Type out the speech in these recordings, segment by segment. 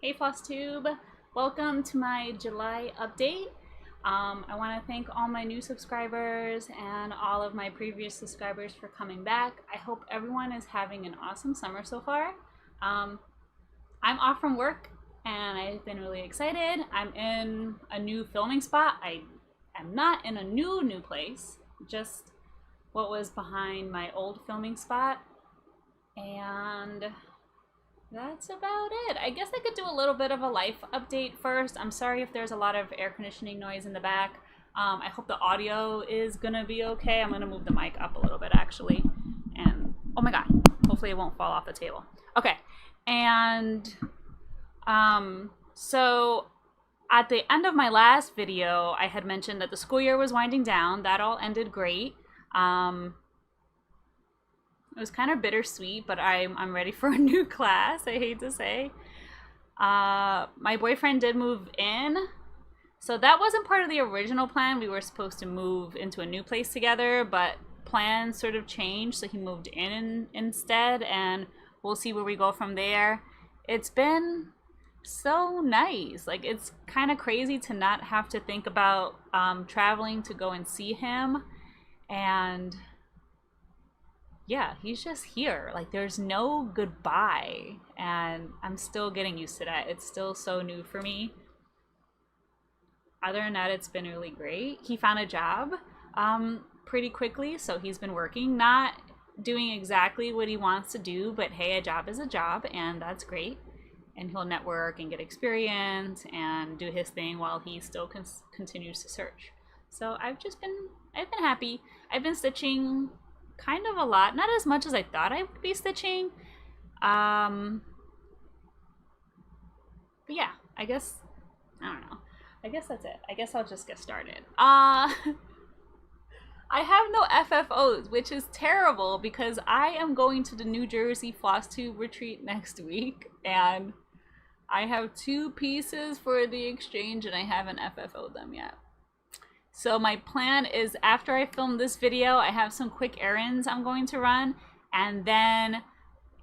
Hey Flosstube, welcome to my July update. I want to thank all my new subscribers and all of my previous subscribers for coming back. I hope everyone is having an awesome summer so far. I'm off from work and I've been really excited. I'm in a new filming spot. I am not in a new place, just what was behind my old filming spot. And that's about it. I guess I could do a little bit of a life update first. I'm sorry if there's a lot of air conditioning noise in the back. I hope the audio is gonna be okay. I'm gonna move the mic up a little bit actually. And oh my god, hopefully it won't fall off the table. Okay, and so at the end of my last video, I had mentioned that the school year was winding down. That all ended great. It was kind of bittersweet, but I'm ready for a new class, I hate to say. My boyfriend did move in, so that wasn't part of the original plan. We were supposed to move into a new place together, but plans sort of changed, so he moved in instead, and we'll see where we go from there. It's been so nice. Like, it's kind of crazy to not have to think about traveling to go and see him, and yeah, he's just here. Like, there's no goodbye, and I'm still getting used to that. It's still so new for me. Other than that, it's been really great. He found a job pretty quickly, so he's been working, not doing exactly what he wants to do, but hey, a job is a job, and that's great. And he'll network and get experience and do his thing while he still continues to search. So I've been happy. I've been stitching kind of a lot, not as much as I thought I would be stitching. But yeah, I guess, I don't know. I guess that's it. I guess I'll just get started. I have no FFOs, which is terrible because I am going to the New Jersey Flosstube retreat next week, and I have 2 pieces for the exchange and I haven't FFO'd them yet. So my plan is, after I film this video, I have some quick errands I'm going to run, and then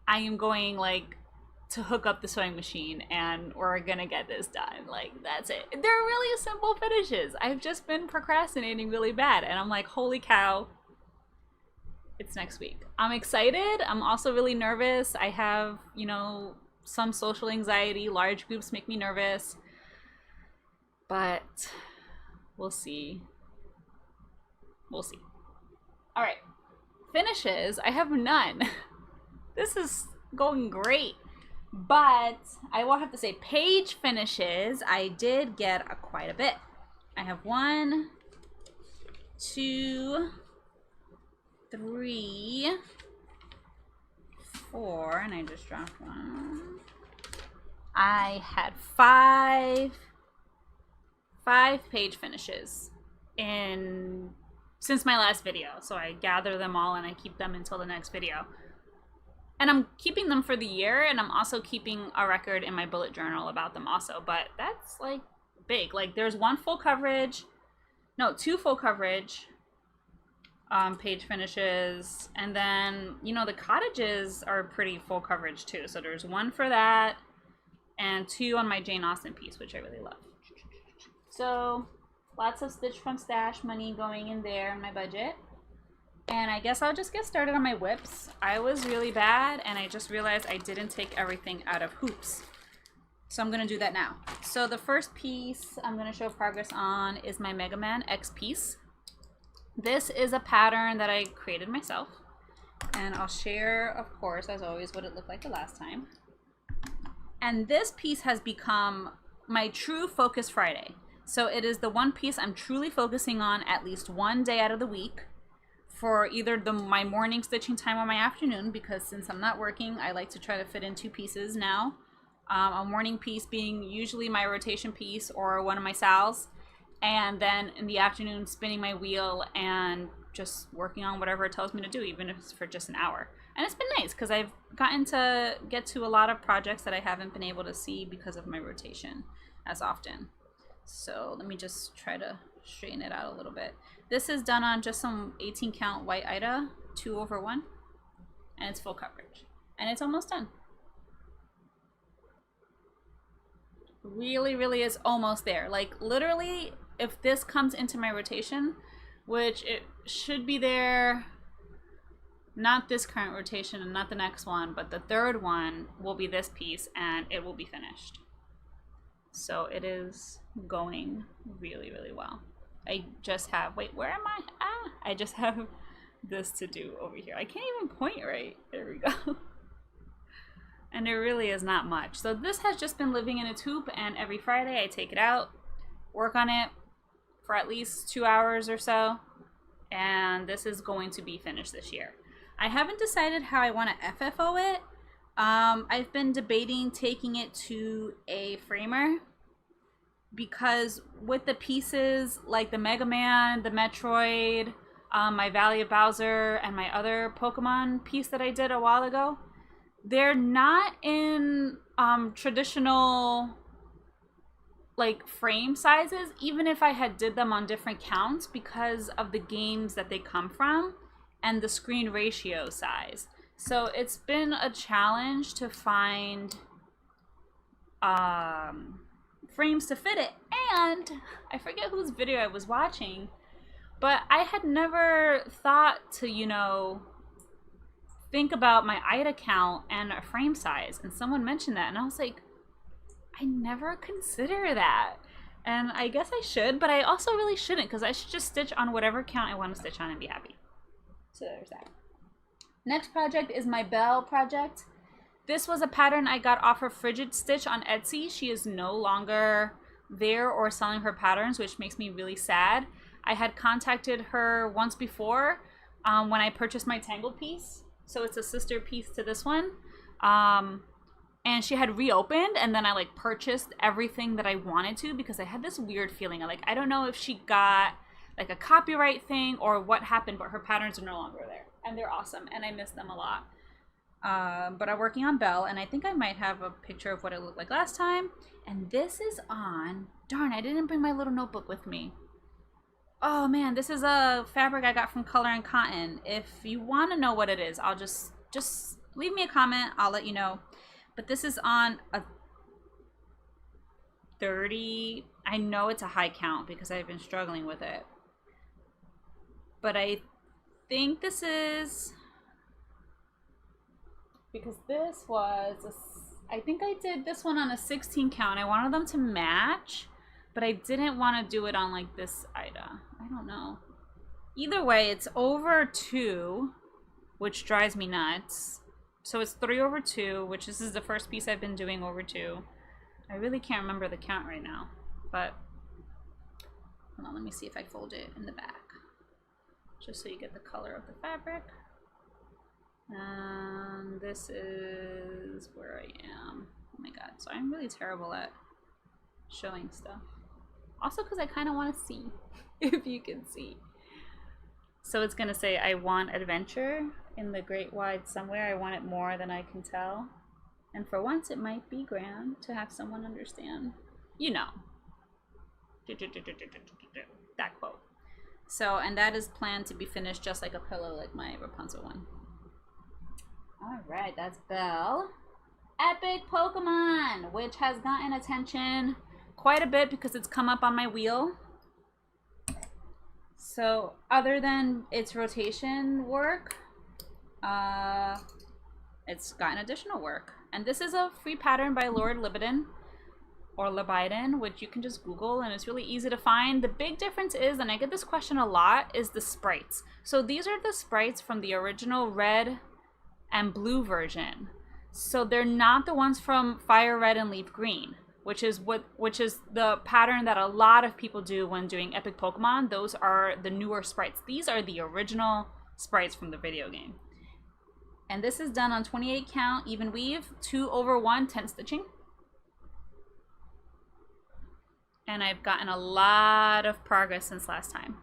I am going like to hook up the sewing machine and we're gonna get this done. Like, that's it. They're really simple finishes. I've just been procrastinating really bad, and I'm like, holy cow, it's next week. I'm excited. I'm also really nervous. I have, you know, some social anxiety. Large groups make me nervous, but we'll see. We'll see. All right. Finishes. I have none. This is going great. But I will have to say, page finishes, I did get quite a bit. I have 1, 2, 3, 4, and I just dropped 1. I had 5 page finishes since my last video, so I gather them all and I keep them until the next video, and I'm keeping them for the year, and I'm also keeping a record in my bullet journal about them also. But that's like big. Like, there's 2 full coverage page finishes, and then, you know, the cottages are pretty full coverage too, so there's 1 for that and 2 on my Jane Austen piece, which I really love. So lots of Stitch from Stash money going in there in my budget. And I guess I'll just get started on my whips. I was really bad, and I just realized I didn't take everything out of hoops. So I'm gonna do that now. So the first piece I'm gonna show progress on is my Megaman X piece. This is a pattern that I created myself, and I'll share, of course, as always, what it looked like the last time. And this piece has become my true focus Friday. So it is the one piece I'm truly focusing on at least 1 day out of the week for either my morning stitching time or my afternoon, because since I'm not working, I like to try to fit in 2 pieces now. A morning piece being usually my rotation piece or one of my sals, and then in the afternoon spinning my wheel and just working on whatever it tells me to do, even if it's for just an hour. And it's been nice because I've gotten to get to a lot of projects that I haven't been able to see because of my rotation as often. So let me just try to straighten it out a little bit. This is done on just some 18 count white Ida 2/1, and it's full coverage, and it's almost done. Really, really is almost there. Like, literally, if this comes into my rotation, which it should be there, not this current rotation and not the next one, but the third one will be this piece and it will be finished. So it is going really, really well. I just have, wait, where am I? I just have this to do over here. I can't even point right. There we go. And it really is not much. So this has just been living in its hoop, and every Friday I take it out, work on it for at least 2 hours or so, and this is going to be finished this year. I haven't decided how I want to FFO it. I've been debating taking it to a framer, because with the pieces like the Mega Man, the Metroid, my Valley of Bowser, and my other Pokemon piece that I did a while ago, they're not in traditional like frame sizes, even if I had did them on different counts, because of the games that they come from and the screen ratio size. So it's been a challenge to find frames to fit it. And I forget whose video I was watching, but I had never thought to, you know, think about my IDA count and a frame size, and someone mentioned that, and I was like, I never consider that. And I guess I should, but I also really shouldn't, because I should just stitch on whatever count I want to stitch on and be happy. So there's that. Next project is my Belle project. This was a pattern I got off of Frigid Stitch on Etsy. She is no longer there or selling her patterns, which makes me really sad. I had contacted her once before when I purchased my Tangled piece. So it's a sister piece to this one. And she had reopened, and then I like purchased everything that I wanted to, because I had this weird feeling. Like, I don't know if she got like a copyright thing or what happened, but her patterns are no longer there. And they're awesome, and I miss them a lot. But I'm working on Belle, and I think I might have a picture of what it looked like last time. And this is on, darn, I didn't bring my little notebook with me. Oh man, this is a fabric I got from Color and Cotton. If you want to know what it is, I'll just leave me a comment. I'll let you know. But this is on a 30. I know it's a high count because I've been struggling with it. But I think this is, because this was, I think I did this one on a 16 count. I wanted them to match, but I didn't want to do it on like this IDA. I don't know. Either way, it's over 2, which drives me nuts. So it's 3 over 2, which this is the first piece I've been doing over 2. I really can't remember the count right now, but hold on, let me see if I fold it in the back, just so you get the color of the fabric. And this is where I am. Oh my god, so I'm really terrible at showing stuff. Also because I kind of want to see, if you can see. So it's going to say, I want adventure in the great wide somewhere. I want it more than I can tell. And for once, it might be grand to have someone understand. You know. That quote. So, and that is planned to be finished just like a pillow, like my Rapunzel one. Alright, that's Belle. Epic Pokemon, which has gotten attention quite a bit because it's come up on my wheel. So other than its rotation work, it's gotten additional work. And this is a free pattern by Lord Libiden, or Libiden, which you can just Google, and it's really easy to find. The big difference is, and I get this question a lot, is the sprites. So these are the sprites from the original red and blue version. So they're not the ones from Fire Red and Leaf Green, which is the pattern that a lot of people do when doing Epic Pokemon. Those are the newer sprites. These are the original sprites from the video game. And this is done on 28 count, even weave, 2 over 1, 10 stitching. And I've gotten a lot of progress since last time.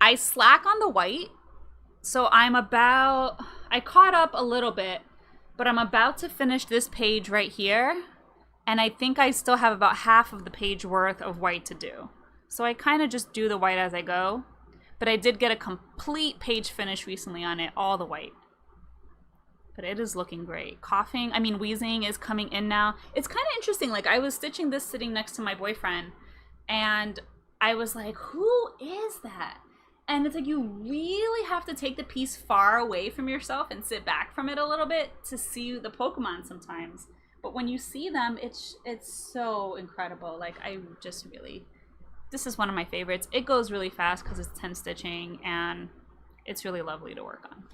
I slack on the white, so I caught up a little bit, but I'm about to finish this page right here. And I think I still have about half of the page worth of white to do. So I kind of just do the white as I go. But I did get a complete page finish recently on it, all the white. but it is looking great. Coughing, I mean wheezing is coming in now. It's kind of interesting. Like I was stitching this sitting next to my boyfriend, and I was like, who is that? And it's like you really have to take the piece far away from yourself and sit back from it a little bit to see the Pokemon sometimes. But when you see them, it's so incredible. Like I just really, this is one of my favorites. It goes really fast because it's 10 stitching and it's really lovely to work on.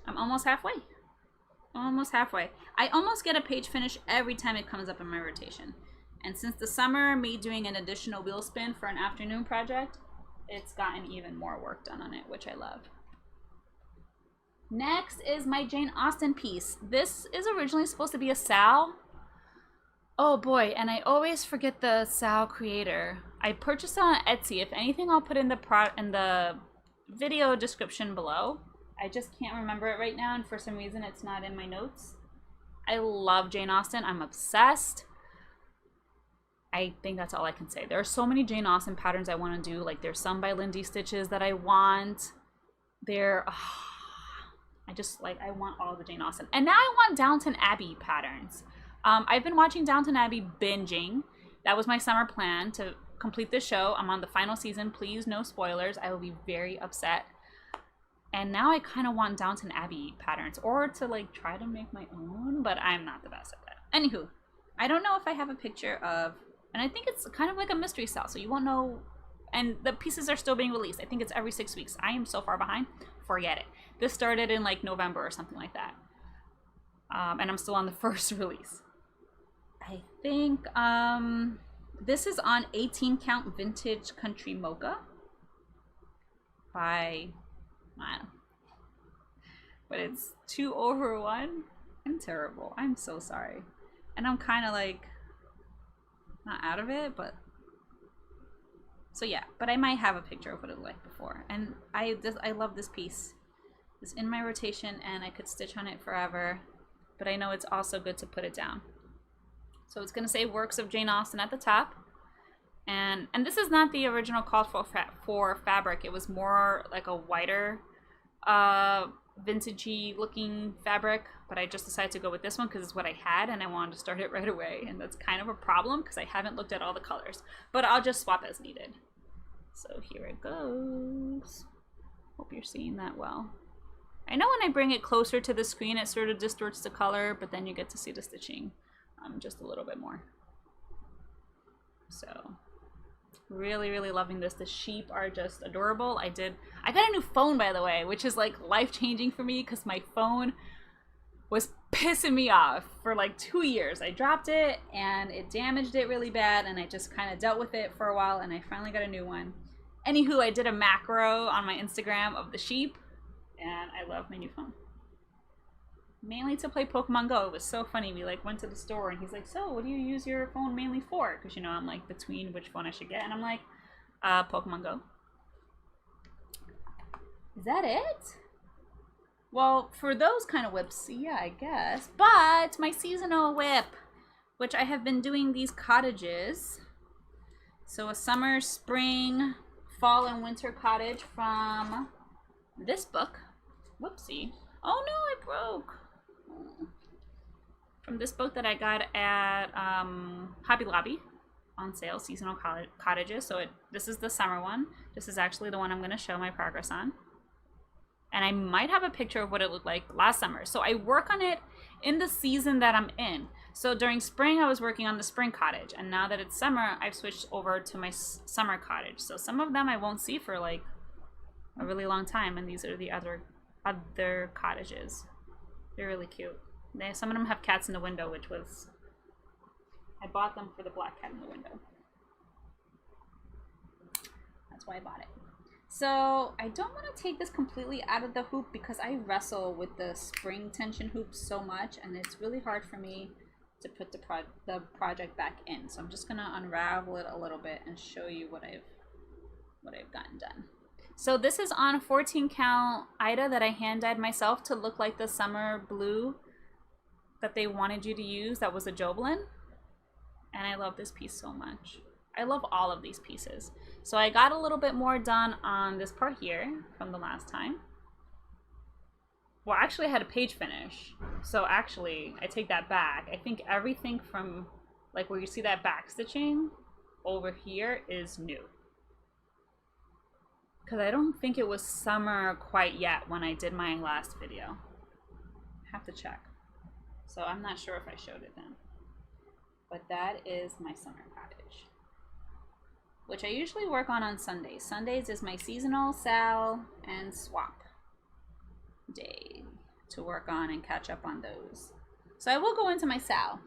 I'm almost halfway. Almost halfway. I almost get a page finish every time it comes up in my rotation. And since the summer, me doing an additional wheel spin for an afternoon project, it's gotten even more work done on it, which I love. Next is my Jane Austen piece. This is originally supposed to be a Sal. Oh boy, and I always forget the Sal creator. I purchased it on Etsy. If anything, I'll put in the video description below. I just can't remember it right now, and for some reason it's not in my notes. I love Jane Austen. I'm obsessed. I think that's all I can say. There are so many Jane Austen patterns I want to do. Like there's some by Lindy Stitches that I want. I want all the Jane Austen. And now I want Downton Abbey patterns. I've been watching Downton Abbey binging. That was my summer plan to complete this show. I'm on the final season. Please, no spoilers. I will be very upset. And now I kind of want Downton Abbey patterns, or to like try to make my own, but I'm not the best at that. Anywho, I don't know if I have a picture of, and I think it's kind of like a mystery style, so you won't know. And the pieces are still being released. I think it's every 6 weeks. I am so far behind. Forget it. This started in like November or something like that. And I'm still on the first release. I think this is on 18 Count Vintage Country Mocha by, I don't know. But it's 2/1. I'm terrible. I'm so sorry. And I'm kind of like, not out of it, but so yeah, but I might have a picture of what it looked like before. And I love this piece. It's in my rotation and I could stitch on it forever, but I know it's also good to put it down. So it's gonna say Works of Jane Austen at the top. And this is not the original call for fabric. It was more like a whiter vintagey looking fabric, but I just decided to go with this one because it's what I had and I wanted to start it right away, and that's kind of a problem because I haven't looked at all the colors, but I'll just swap as needed. So here it goes. Hope you're seeing that well. I know when I bring it closer to the screen it sort of distorts the color, but then you get to see the stitching just a little bit more. So really, really loving this. The sheep are just adorable. I got a new phone, by the way, which is like life-changing for me because my phone was pissing me off for like 2 years. I dropped it and it damaged it really bad, and I just kind of dealt with it for a while, and I finally got a new one. Anywho, I did a macro on my Instagram of the sheep, and I love my new phone. Mainly to play Pokemon Go. It was so funny. We like went to the store and he's like, so what do you use your phone mainly for? Because you know I'm like between which phone I should get, and I'm like, Pokemon Go. Is that it? Well, for those kind of whips, yeah, I guess. But my seasonal whip, which I have been doing these cottages. So a summer, spring, fall, and winter cottage from this book. Whoopsie. Oh no, it broke. From this book that I got at Hobby Lobby on sale, seasonal cottages. So this is the summer one. This is actually the one I'm going to show my progress on. And I might have a picture of what it looked like last summer. So I work on it in the season that I'm in. So during spring, I was working on the spring cottage. And now that it's summer, I've switched over to my summer cottage. So some of them I won't see for like a really long time. And these are the other cottages. They're really cute. Some of them have cats in the window, which was, I bought them for the black cat in the window. That's why I bought it. So I don't want to take this completely out of the hoop because I wrestle with the spring tension hoop so much, and it's really hard for me to put the project back in. So I'm just gonna unravel it a little bit and show you what I've gotten done. So this is on 14 count Ida that I hand dyed myself to look like the summer blue that they wanted you to use. That was a Joblin. And I love this piece so much. I love all of these pieces. So I got a little bit more done on this part here from the last time. well, actually I had a page finish. So actually, I take that back. I think everything from, like, where you see that back stitching over here is new. Because I don't think it was summer quite yet when I did my last video. Have to check. So I'm not sure if I showed it then. But that is my summer cottage, which I usually work on Sundays. Sundays is my seasonal sal and swap day to work on and catch up on those. So I will go into my sal.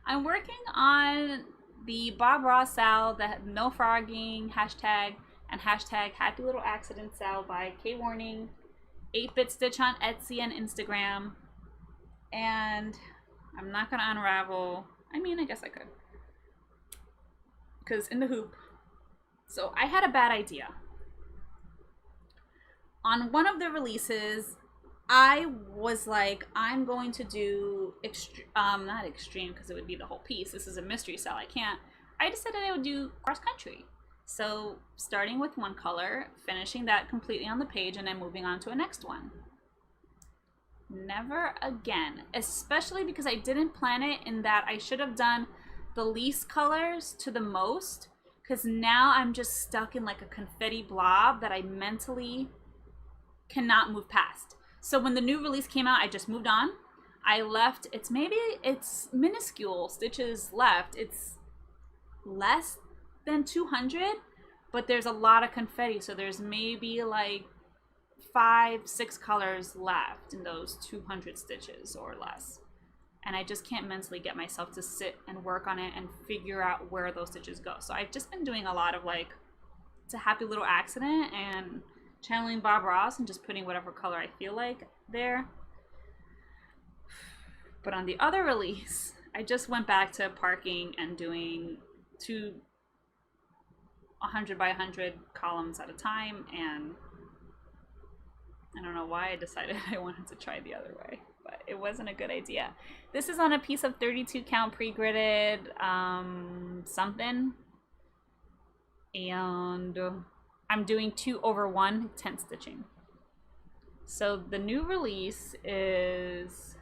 I'm working on the Bob Ross sal, the no frogging hashtag, and hashtag happy little accident sal by K Warning, 8-bit stitch on Etsy and Instagram. And I'm not gonna unravel. I mean, I guess I could, because in the hoop. So I had a bad idea. On one of the releases, I was like, I'm going to do not extreme, because it would be the whole piece. This is a mystery sal. I decided I would do cross country. So starting with one color, finishing that completely on the page, and then moving on to a next one. Never again, especially because I didn't plan it in that I should have done the least colors to the most, because now I'm just stuck in like a confetti blob that I mentally cannot move past. So when the new release came out, I just moved on. I left, it's minuscule stitches left. It's less than 200, but there's a lot of confetti, so there's maybe like 5-6 colors left in those 200 stitches or less. And I just can't mentally get myself to sit and work on it and figure out where those stitches go. So I've just been doing a lot of like, it's a happy little accident and channeling Bob Ross and just putting whatever color I feel like there. But on the other release, I just went back to parking and doing 2 100 by 100 columns at a time, and I don't know why I decided I wanted to try the other way, but it wasn't a good idea. This is on a piece of 32 count pre-gridded something, and I'm doing 2/1 tent stitching. So the new release is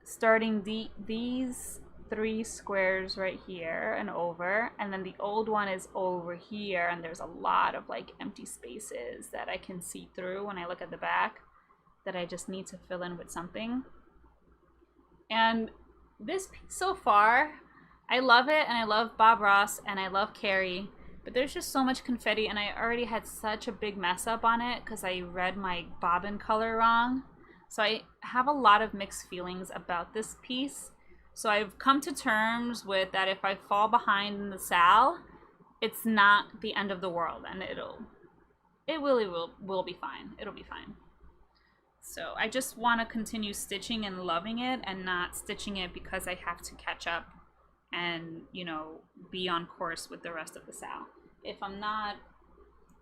starting these 3 squares right here and over, and then the old one is over here, and there's a lot of like empty spaces that I can see through when I look at the back that I just need to fill in with something. And this piece so far, I love it, and I love Bob Ross, and I love Carrie, but there's just so much confetti, and I already had such a big mess up on it because I read my bobbin color wrong. So I have a lot of mixed feelings about this piece. So I've come to terms with that if I fall behind in the sal, it's not the end of the world, and it really will be fine. It'll be fine. So I just want to continue stitching and loving it, and not stitching it because I have to catch up and, you know, be on course with the rest of the sal. If I'm not,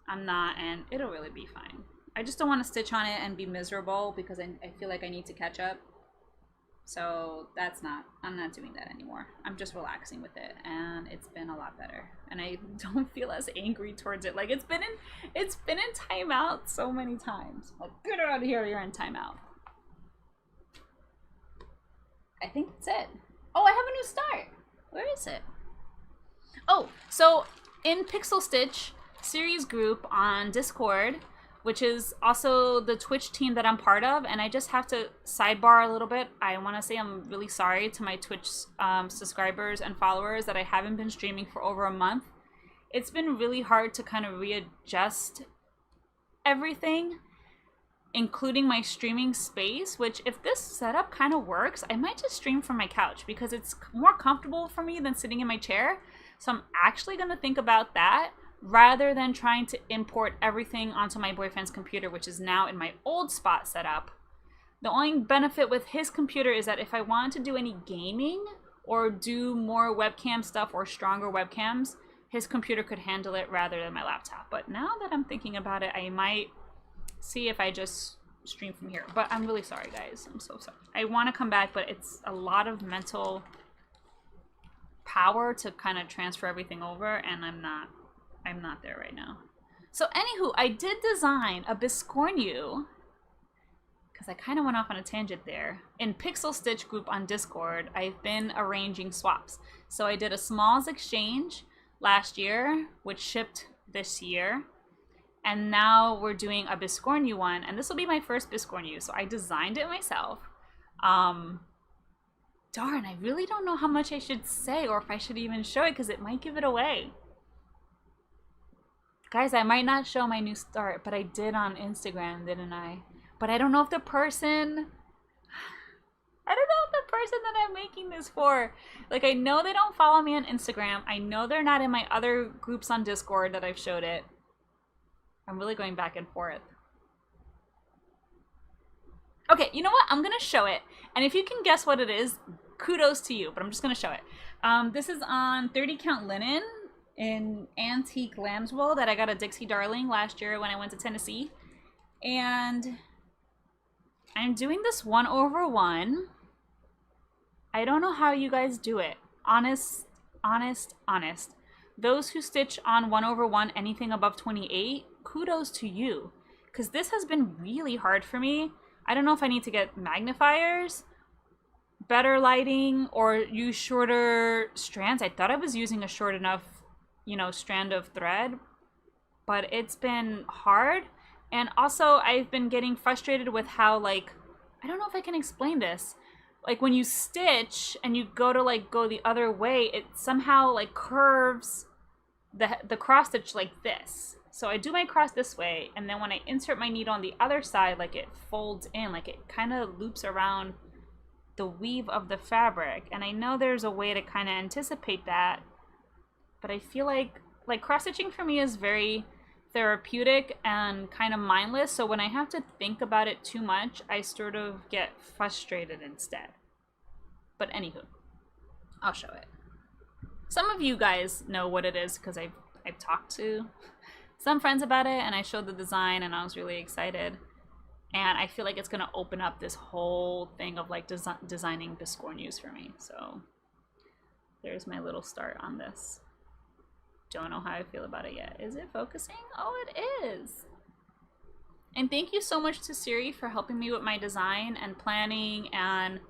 I'm not, and it'll really be fine. I just don't want to stitch on it and be miserable because I feel like I need to catch up. So I'm not doing that anymore. I'm just relaxing with it, and it's been a lot better. And I don't feel as angry towards it. Like, it's been in timeout so many times. Like, get out of here, you're in timeout. I think that's it. Oh, I have a new start. Where is it? Oh, so in Pixel Stitch series group on Discord, which is also the Twitch team that I'm part of, and I just have to sidebar a little bit. I want to say I'm really sorry to my Twitch subscribers and followers that I haven't been streaming for over a month. It's been really hard to kind of readjust everything, including my streaming space, which if this setup kind of works, I might just stream from my couch because it's more comfortable for me than sitting in my chair. So I'm actually going to think about that, rather than trying to import everything onto my boyfriend's computer, which is now in my old spot setup. The only benefit with his computer is that if I want to do any gaming or do more webcam stuff or stronger webcams, his computer could handle it rather than my laptop. But now that I'm thinking about it, I might see if I just stream from here. But I'm really sorry, guys. I'm so sorry. I want to come back, but it's a lot of mental power to kind of transfer everything over, and I'm not there right now. So anywho, I did design a biscornu because I kind of went off on a tangent there. In Pixel Stitch group on Discord, I've been arranging swaps. So I did a Smalls exchange last year, which shipped this year. And now we're doing a Biscornu one, and this will be my first Biscornu. So I designed it myself. Darn, I really don't know how much I should say or if I should even show it because it might give it away. Guys, I might not show my new start, but I did on Instagram, didn't I? But I don't know if the person that I'm making this for, like, I know they don't follow me on Instagram. I know they're not in my other groups on Discord that I've showed it. I'm really going back and forth. Okay, you know what? I'm gonna show it. And if you can guess what it is, kudos to you, but I'm just gonna show it. This is on 30 count linen in antique lamb's wool that I got at Dixie Darling last year when I went to Tennessee. And I'm doing this 1/1. I don't know how you guys do it. Honest. Those who stitch on 1/1 anything above 28, kudos to you. Because this has been really hard for me. I don't know if I need to get magnifiers, better lighting, or use shorter strands. I thought I was using a short enough, you know, strand of thread, but it's been hard. And also I've been getting frustrated with how, like, I don't know if I can explain this. Like when you stitch and you go to like go the other way, it somehow like curves the cross stitch like this. So I do my cross this way, and then when I insert my needle on the other side, like it folds in, like it kind of loops around the weave of the fabric. And I know there's a way to kind of anticipate that, but I feel like cross stitching for me is very therapeutic and kind of mindless. So when I have to think about it too much, I sort of get frustrated instead. But anywho, I'll show it. Some of you guys know what it is because I've talked to some friends about it, and I showed the design and I was really excited. And I feel like it's gonna open up this whole thing of like designing Biscornus for me. So there's my little start on this. Don't know how I feel about it yet. Is it focusing? Oh, it is. And thank you so much to Siri for helping me with my design and planning and,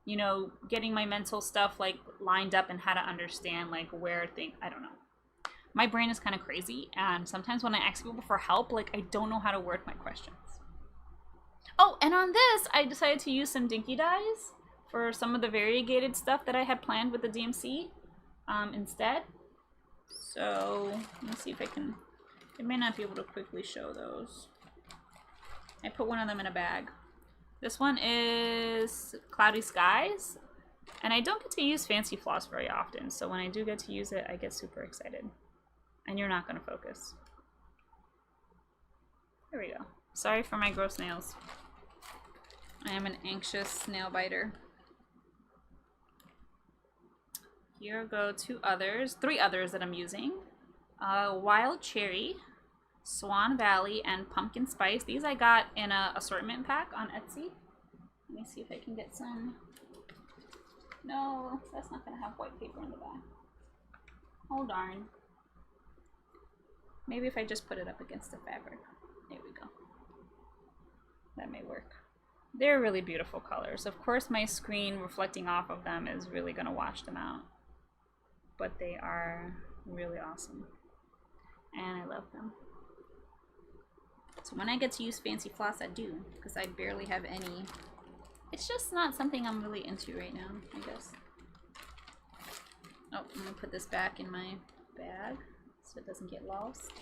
you know, getting my mental stuff like lined up and how to understand like where things, I don't know. My brain is kind of crazy, and sometimes when I ask people for help, like I don't know how to word my questions. Oh, and on this, I decided to use some dinky dyes for some of the variegated stuff that I had planned with the DMC instead. So let me see if I can, I may not be able to quickly show those. I put one of them in a bag. This one is Cloudy Skies, and I don't get to use fancy floss very often, so when I do get to use it, I get super excited. And you're not gonna focus. There we go. Sorry for my gross nails. I am an anxious nail biter. Here go three others that I'm using. Wild Cherry, Swan Valley, and Pumpkin Spice. These I got in an assortment pack on Etsy. Let me see if I can get some. No, that's not gonna have white paper in the back. Oh darn. Maybe if I just put it up against the fabric. There we go. That may work. They're really beautiful colors. Of course, my screen reflecting off of them is really gonna wash them out. But they are really awesome. And I love them. So when I get to use fancy floss, I do, because I barely have any. It's just not something I'm really into right now, I guess. Oh, I'm gonna put this back in my bag so it doesn't get lost.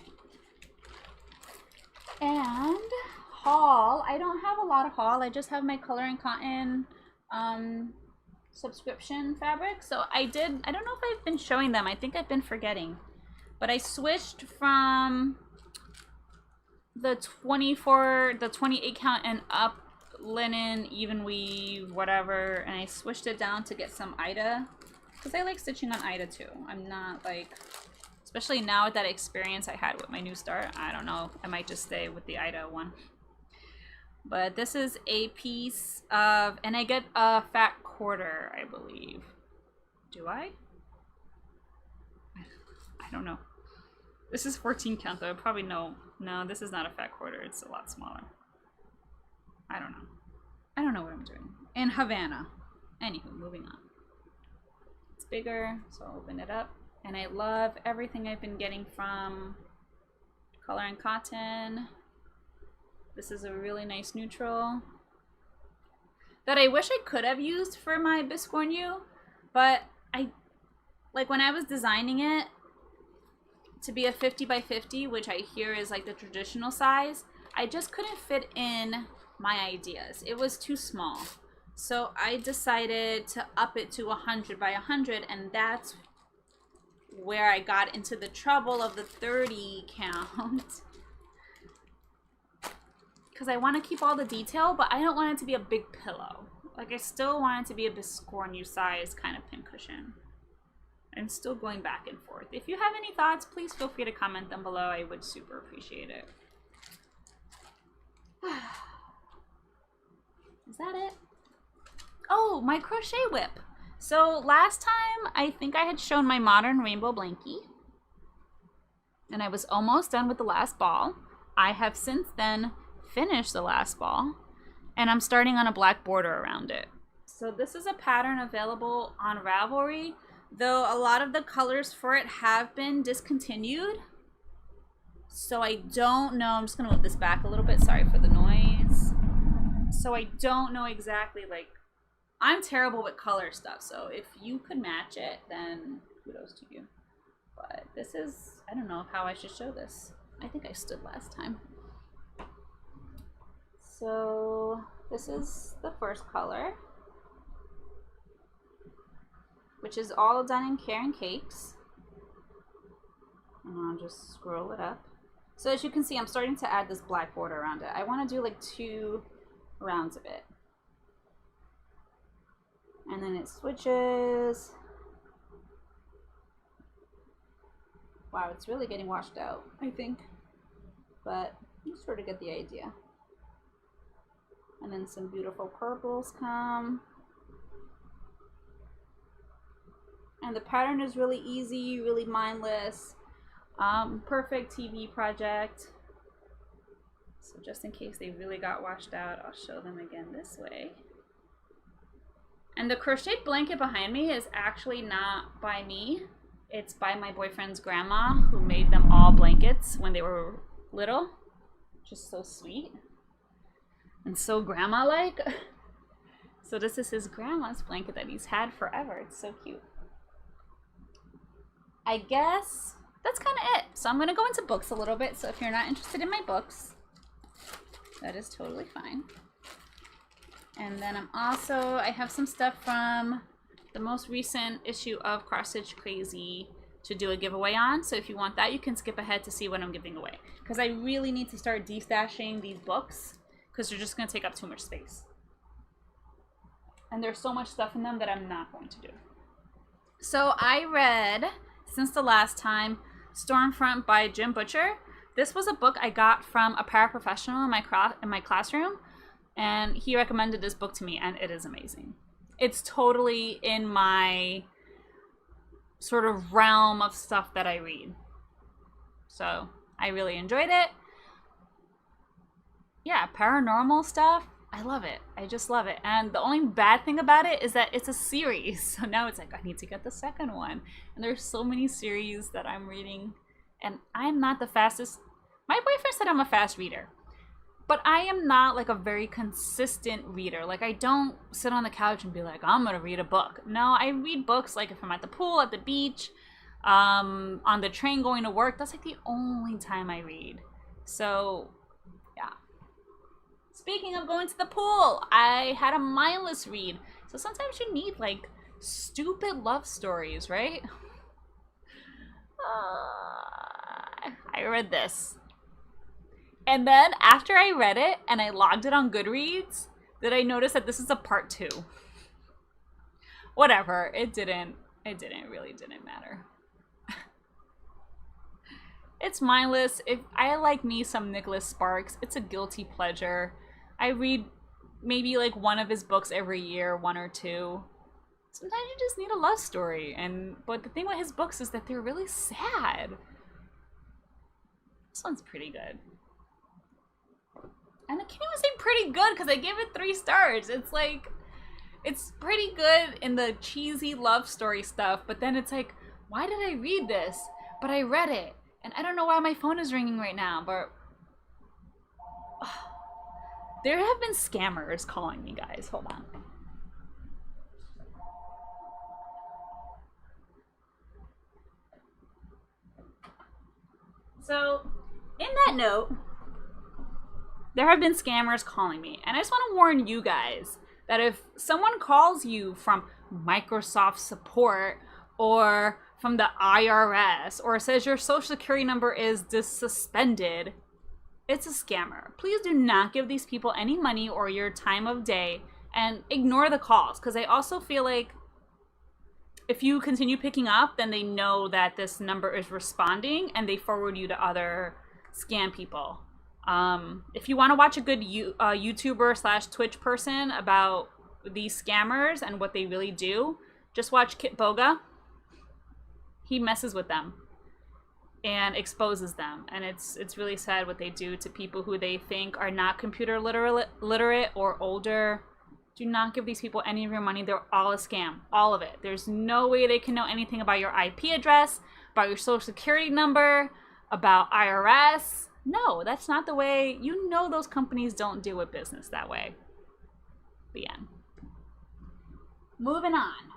And haul. I don't have a lot of haul. I just have my Color and Cotton subscription fabric. So I don't know if I've been showing them. I think I've been forgetting. But I switched from the 28 count and up linen, even weave, whatever, and I switched it down to get some Ida, because I like stitching on Ida too. I'm not like, especially now with that experience I had with my new start, I don't know, I might just stay with the Ida one. But this is a piece of, and I get a fat quarter, I believe. Do I? I don't know. This is 14 count though. No, this is not a fat quarter. It's a lot smaller. I don't know. I don't know what I'm doing. In Havana. Anywho, moving on. It's bigger, so I'll open it up. And I love everything I've been getting from Color and Cotton. This is a really nice neutral that I wish I could have used for my bisque, but like when I was designing it to be a 50 by 50, which I hear is like the traditional size, I just couldn't fit in my ideas. It was too small. So I decided to up it to 100 by 100, and that's where I got into the trouble of the 30 count. Because I want to keep all the detail, but I don't want it to be a big pillow. Like, I still want it to be a bisque size kind of pincushion. I'm still going back and forth. If you have any thoughts, please feel free to comment them below. I would super appreciate it. Is that it? Oh, my crochet whip. So last time, I think I had shown my modern rainbow blankie. And I was almost done with the last ball. I have since then finished the last ball. And I'm starting on a black border around it. So this is a pattern available on Ravelry, though a lot of the colors for it have been discontinued. So I don't know, I'm just gonna move this back a little bit, sorry for the noise. So I don't know exactly, like, I'm terrible with color stuff, so if you could match it, then kudos to you. But this is, I don't know how I should show this. I think I stood last time. So this is the first color, which is all done in Care and Cakes. And I'll just scroll it up. So as you can see, I'm starting to add this black border around it. I want to do like 2 rounds of it. And then it switches. Wow, it's really getting washed out, I think. But you sort of get the idea. And then some beautiful purples come. And the pattern is really easy, really mindless. Perfect TV project. So just in case they really got washed out, I'll show them again this way. And the crochet blanket behind me is actually not by me. It's by my boyfriend's grandma, who made them all blankets when they were little. Just so sweet. And so grandma-like. So this is his grandma's blanket that he's had forever. It's so cute. I guess that's kind of it. So I'm going to go into books a little bit. So if you're not interested in my books, that is totally fine. And then I have some stuff from the most recent issue of Cross Stitch Crazy to do a giveaway on. So if you want that, you can skip ahead to see what I'm giving away. Because I really need to start destashing these books, because they're just going to take up too much space. And there's so much stuff in them that I'm not going to do. So I read, since the last time, Stormfront by Jim Butcher. This was a book I got from a paraprofessional in my classroom. And he recommended this book to me, and it is amazing. It's totally in my sort of realm of stuff that I read. So I really enjoyed it. Yeah, paranormal stuff. I love it. I just love it. And the only bad thing about it is that it's a series. So now it's like, I need to get the second one. And there's so many series that I'm reading. And I'm not the fastest. My boyfriend said I'm a fast reader. But I am not like a very consistent reader. Like, I don't sit on the couch and be like, I'm gonna read a book. No, I read books like if I'm at the pool, at the beach, on the train going to work. That's like the only time I read. So, yeah. Speaking of going to the pool, I had a Milas Read. So sometimes you need like stupid love stories, right? I read this. And then after I read it and I logged it on Goodreads, did I notice that this is a part 2? Whatever, it really didn't matter. It's mindless. If I like me some Nicholas Sparks, it's a guilty pleasure. I read maybe like one of his books every year, 1 or 2. Sometimes you just need a love story. But the thing with his books is that they're really sad. This one's pretty good. And the canvas ain't pretty pretty good because I gave it 3 stars. It's like, it's pretty good in the cheesy love story stuff, but then it's like, why did I read this? But I read it, and I don't know why my phone is ringing right now, but there have been scammers calling me, guys. Hold on. So, in that note, there have been scammers calling me, and I just want to warn you guys that if someone calls you from Microsoft support or from the IRS or says your social security number is suspended, it's a scammer. Please do not give these people any money or your time of day, and ignore the calls, because I also feel like if you continue picking up, then they know that this number is responding and they forward you to other scam people. If you want to watch a good YouTuber / Twitch person about these scammers and what they really do, just watch Kit Boga. He messes with them and exposes them, and it's really sad what they do to people who they think are not computer literate or older. Do not give these people any of your money. They're all a scam. All of it. There's no way they can know anything about your IP address, about your social security number, about IRS. No, that's not the way. You know those companies don't deal with business that way. The end. Moving on.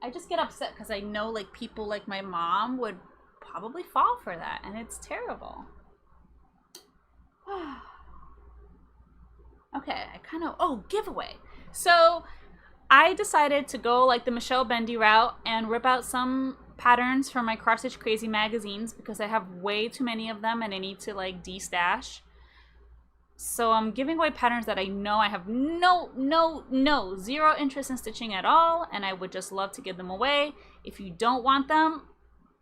I just get upset because I know like people like my mom would probably fall for that, and it's terrible. Okay, I kind of... Oh, giveaway. So I decided to go like the Michelle Bendy route and rip out some patterns from my Cross Stitch Crazy magazines because I have way too many of them and I need to like de-stash. So I'm giving away patterns that I know I have zero interest in stitching at all, and I would just love to give them away. If you don't want them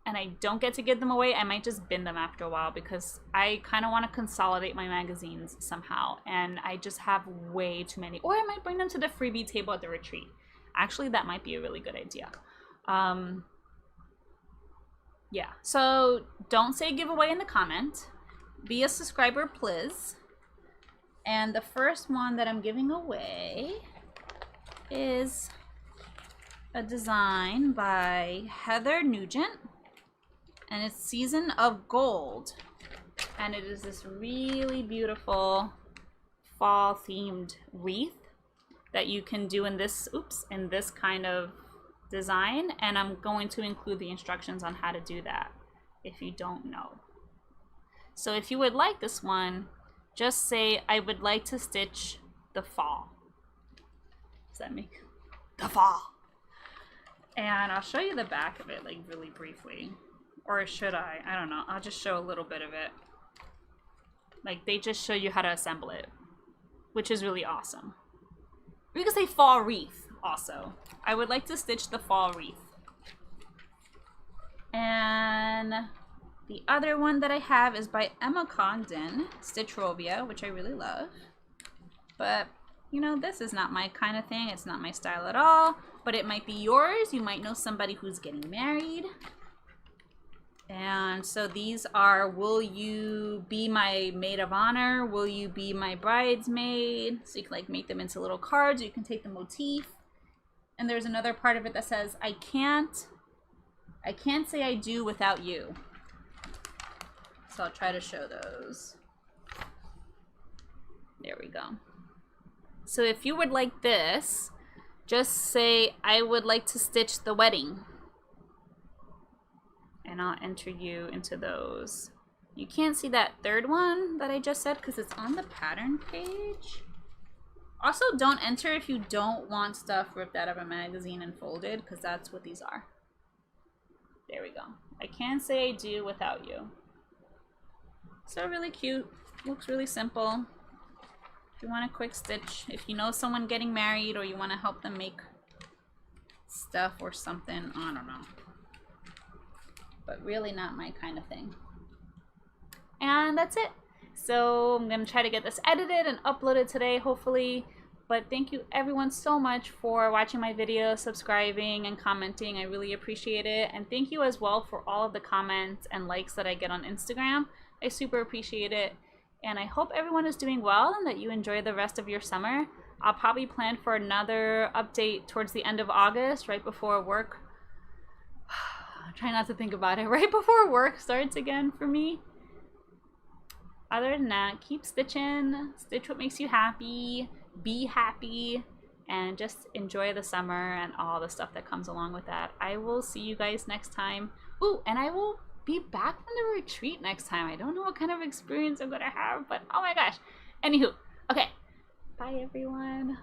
and I don't get to give them away, I might just bin them after a while because I kind of want to consolidate my magazines somehow, and I just have way too many. Or I might bring them to the freebie table at the retreat. Actually, that might be a really good idea. Yeah, so don't say giveaway in the comment. Be a subscriber, please. And the first one that I'm giving away is a design by Heather Nugent, and it's Season of Gold, and it is this really beautiful fall themed wreath that you can do in this kind of design, and I'm going to include the instructions on how to do that if you don't know. So if you would like this one, just say I would like to stitch the fall. Does that make the fall? And I'll show you the back of it like really briefly. Or should I? I don't know. I'll just show a little bit of it. Like they just show you how to assemble it, which is really awesome. You can say fall wreath also. I would like to stitch the fall wreath. And the other one that I have is by Emma Condon, Stitchrovia, which I really love. But, you know, this is not my kind of thing. It's not my style at all. But it might be yours. You might know somebody who's getting married. And so these are, will you be my maid of honor? Will you be my bridesmaid? So you can like make them into little cards. Or you can take the motif. And there's another part of it that says, I can't say I do without you. So I'll try to show those. There we go. So if you would like this, just say, I would like to stitch the wedding. And I'll enter you into those. You can't see that third one that I just said because it's on the pattern page. Also, don't enter if you don't want stuff ripped out of a magazine and folded, because that's what these are. There we go. I can't say I do without you. So really cute. Looks really simple. If you want a quick stitch, if you know someone getting married or you want to help them make stuff or something, I don't know. But really not my kind of thing. And that's it. So I'm going to try to get this edited and uploaded today, hopefully. But thank you everyone so much for watching my video, subscribing, and commenting. I really appreciate it. And thank you as well for all of the comments and likes that I get on Instagram. I super appreciate it. And I hope everyone is doing well and that you enjoy the rest of your summer. I'll probably plan for another update towards the end of August, right before work. Try not to think about it. Right before work starts again for me. Other than that, keep stitching. Stitch what makes you happy. Be happy. And just enjoy the summer and all the stuff that comes along with that. I will see you guys next time. Ooh, and I will be back from the retreat next time. I don't know what kind of experience I'm gonna have, but oh my gosh. Anywho, okay. Bye everyone.